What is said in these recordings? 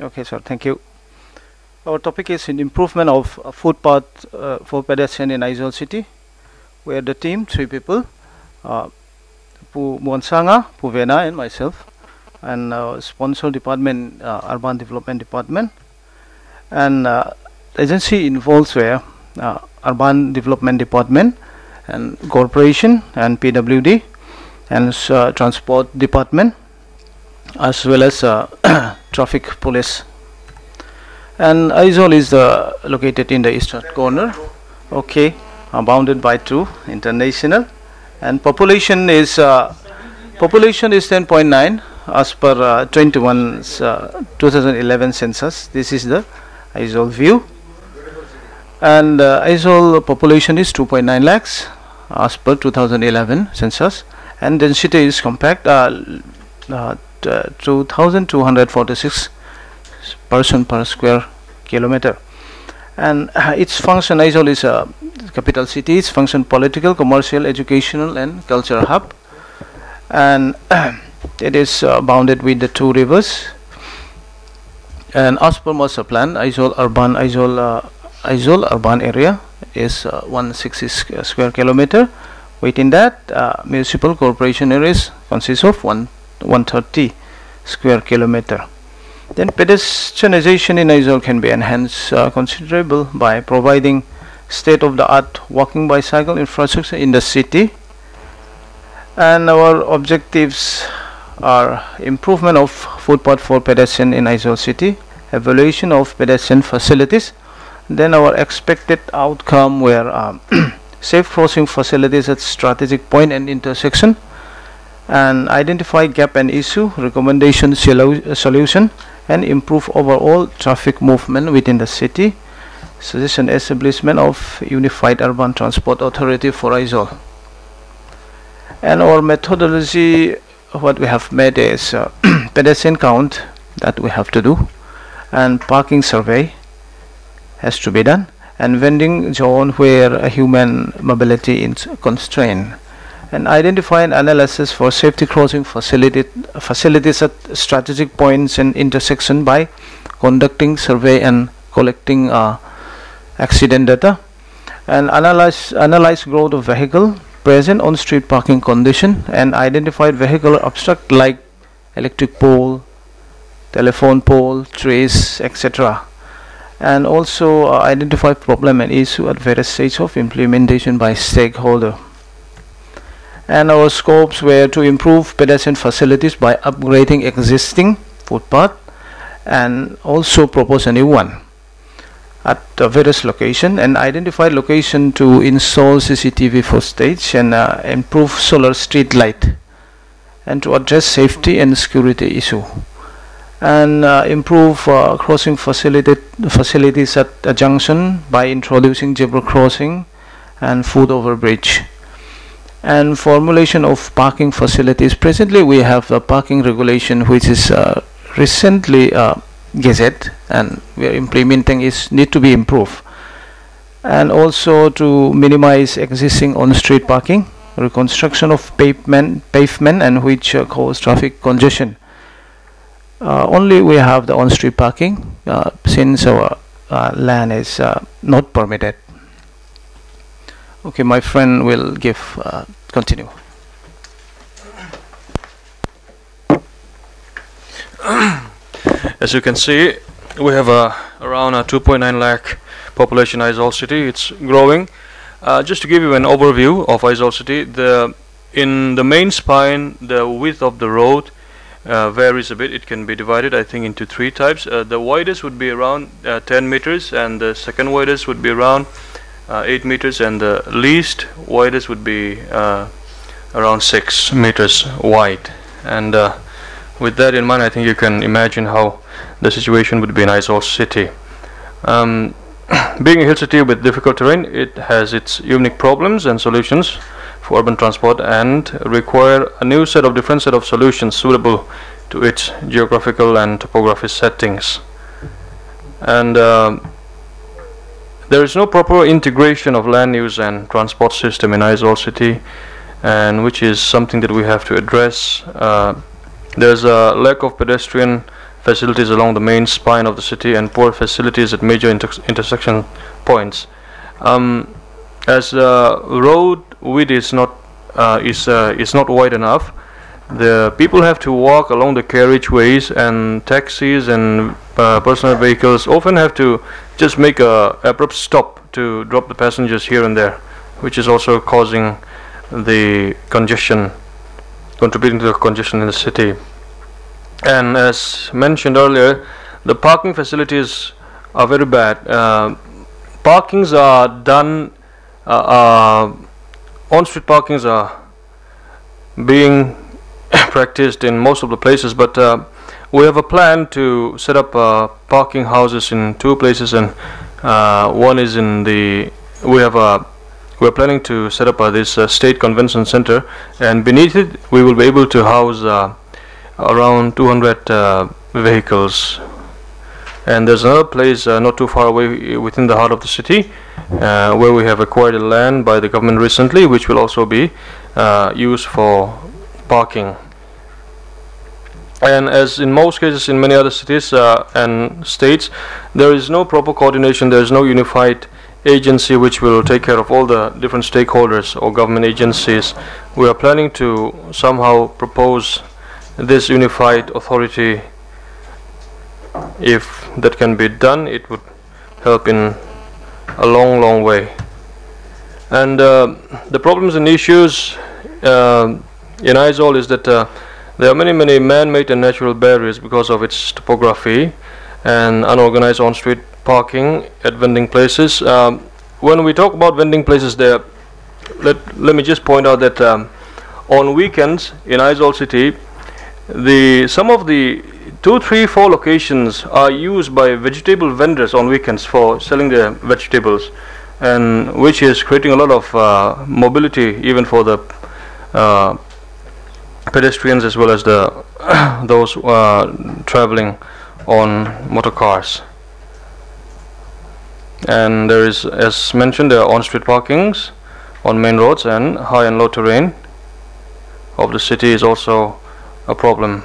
Okay, sir. Thank you. Our topic is in improvement of footpath for pedestrian in Aizawl city. We are the team, 3 people, Pu Muansanga, Puvena, and myself, and sponsor department, Urban Development Department, and agency involves where Urban Development Department and Corporation and PWD and Transport Department, as well as Traffic Police. And Aizawl is located in the eastern corner. Okay, bounded by 2 international, and population is 10.9 as per 2011 census. This is the Aizawl view, and Aizawl population is 2.9 lakhs as per 2011 census, and density is compact, 2,246 person per square kilometer. And its function, Aizawl is a capital city. Its function: political, commercial, educational, and cultural hub. And it is bounded with the 2 rivers. And as per master plan, Aizawl urban area is 160 square kilometer. Within that, municipal corporation areas consists of 130 square kilometer. Then pedestrianization in Aizawl can be enhanced considerable by providing state-of-the-art walking bicycle infrastructure in the city. And our objectives are improvement of footpath for pedestrian in Aizawl city, evaluation of pedestrian facilities. Then our expected outcome were safe crossing facilities at strategic point and intersection, and identify gap and issue, recommendation solution, and improve overall traffic movement within the city. Suggestion: establishment of unified urban transport authority for Aizawl. And our methodology, what we have made is pedestrian count that we have to do, and parking survey has to be done, and vending zone where human mobility is constrained, and identify and analysis for safety crossing facilities at strategic points and intersection by conducting survey and collecting accident data, and analyze growth of vehicle present on street parking condition, and identified vehicular obstruct like electric pole, telephone pole, trees, etc. And also identify problem and issue at various stages of implementation by stakeholder. And our scopes were to improve pedestrian facilities by upgrading existing footpath, and also propose a new one at various location, and identify location to install CCTV footage, and improve solar street light, and to address safety and security issue, and improve crossing facilities at a junction by introducing zebra crossing and foot overbridge. And formulation of parking facilities. Presently we have a parking regulation which is recently gazette, and we are implementing is need to be improved. And also to minimize existing on-street parking, reconstruction of pavement and which cause traffic congestion. Only we have the on-street parking since our land is not permitted. Okay, my friend will give continue. As you can see, we have around a 2.9 lakh population in Aizawl city. It's growing. Just to give you an overview of Aizawl city, in the main spine, the width of the road varies a bit. It can be divided, I think, into 3 types. The widest would be around 10 meters, and the second widest would be around 8 meters, and the least widest would be around 6 meters wide. And with that in mind, I think you can imagine how the situation would be in Aizawl city. Being a hill city with difficult terrain, it has its unique problems and solutions for urban transport, and require a new different set of solutions suitable to its geographical and topographic settings. And there is no proper integration of land use and transport system in Aizawl city, and which is something that we have to address. There's a lack of pedestrian facilities along the main spine of the city and poor facilities at major intersection points. As the road width is not wide enough, the people have to walk along the carriageways, and taxis and personal vehicles often have to just make a abrupt stop to drop the passengers here and there, which is also causing the congestion, contributing to the congestion in the city. And as mentioned earlier, the parking facilities are very bad. Parkings are done, on-street parkings are being practiced in most of the places, but we have a plan to set up parking houses in 2 places, and one is in the we're planning to set up this state convention center, and beneath it we will be able to house around 200 vehicles. And there's another place not too far away within the heart of the city where we have acquired a land by the government recently, which will also be used for parking. And as in most cases in many other cities and states, there is no proper coordination, there is no unified agency which will take care of all the different stakeholders or government agencies. We are planning to somehow propose this unified authority. If that can be done, it would help in a long way. And the problems and issues in Aizawl is that there are many man-made and natural barriers because of its topography and unorganized on-street parking at vending places. When we talk about vending places, there, let me just point out that on weekends in Aizawl city, some of the 2, 3, 4 locations are used by vegetable vendors on weekends for selling their vegetables, and which is creating a lot of mobility even for the pedestrians as well as the those traveling on motor cars. And there is, as mentioned, there are on-street parkings on main roads, and high and low terrain of the city is also a problem.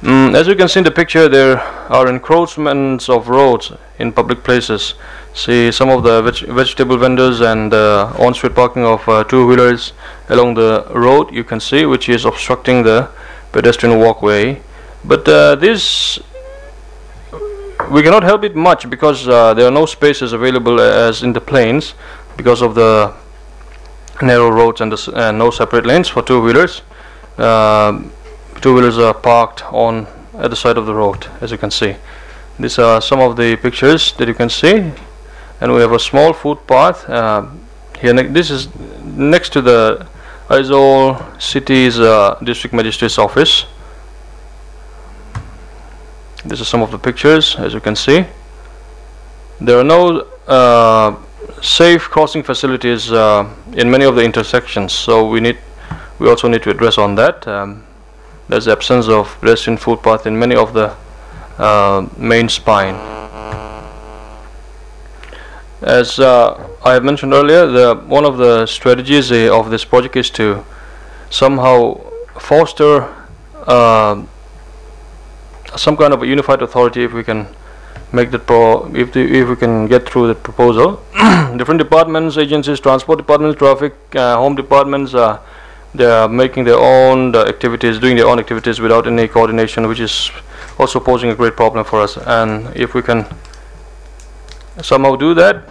As you can see in the picture, there are encroachments of roads in public places. See some of the vegetable vendors and on-street parking of 2-wheelers along the road, you can see, which is obstructing the pedestrian walkway. But this, we cannot help it much because there are no spaces available as in the plains because of the narrow roads and no separate lanes for 2-wheelers. 2-wheelers are parked at the side of the road, as you can see. These are some of the pictures that you can see, and we have a small footpath here. This is next to the Aizawl City's District Magistrate's office. These are some of the pictures, as you can see. There are no safe crossing facilities in many of the intersections, so we also need to address on that. There's the absence of pedestrian footpath in many of the main spine. As I have mentioned earlier, one of the strategies of this project is to somehow foster some kind of a unified authority. If we can make that if we can get through the proposal, different departments, agencies, transport departments, traffic, home departments, they are making their own activities, doing their own activities without any coordination, which is also posing a great problem for us. And if we can somehow do that,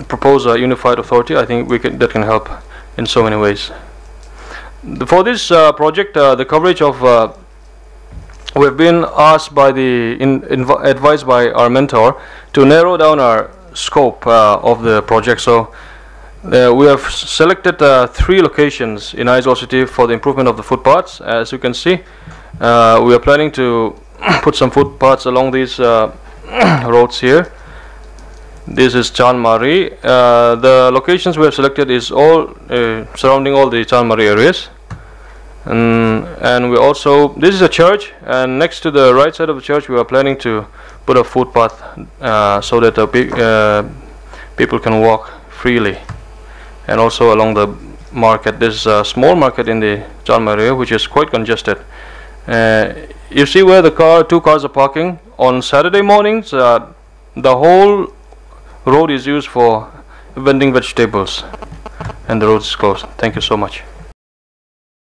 propose a unified authority, I think that can help in so many ways. For this project, the coverage of we have been asked by advised by our mentor to narrow down our scope of the project. So we have selected 3 locations in Aizawl city for the improvement of the footpaths. As you can see, we are planning to put some footpaths along these roads here. This is Chanmari. The locations we have selected is all surrounding all the Chanmari areas. And we also, this is a church, and next to the right side of the church we are planning to put a footpath so that people can walk freely, and also along the market. There's a small market in the Jalma area which is quite congested. You see where two cars are parking on Saturday mornings. The whole road is used for vending vegetables, and the road is closed. Thank you so much.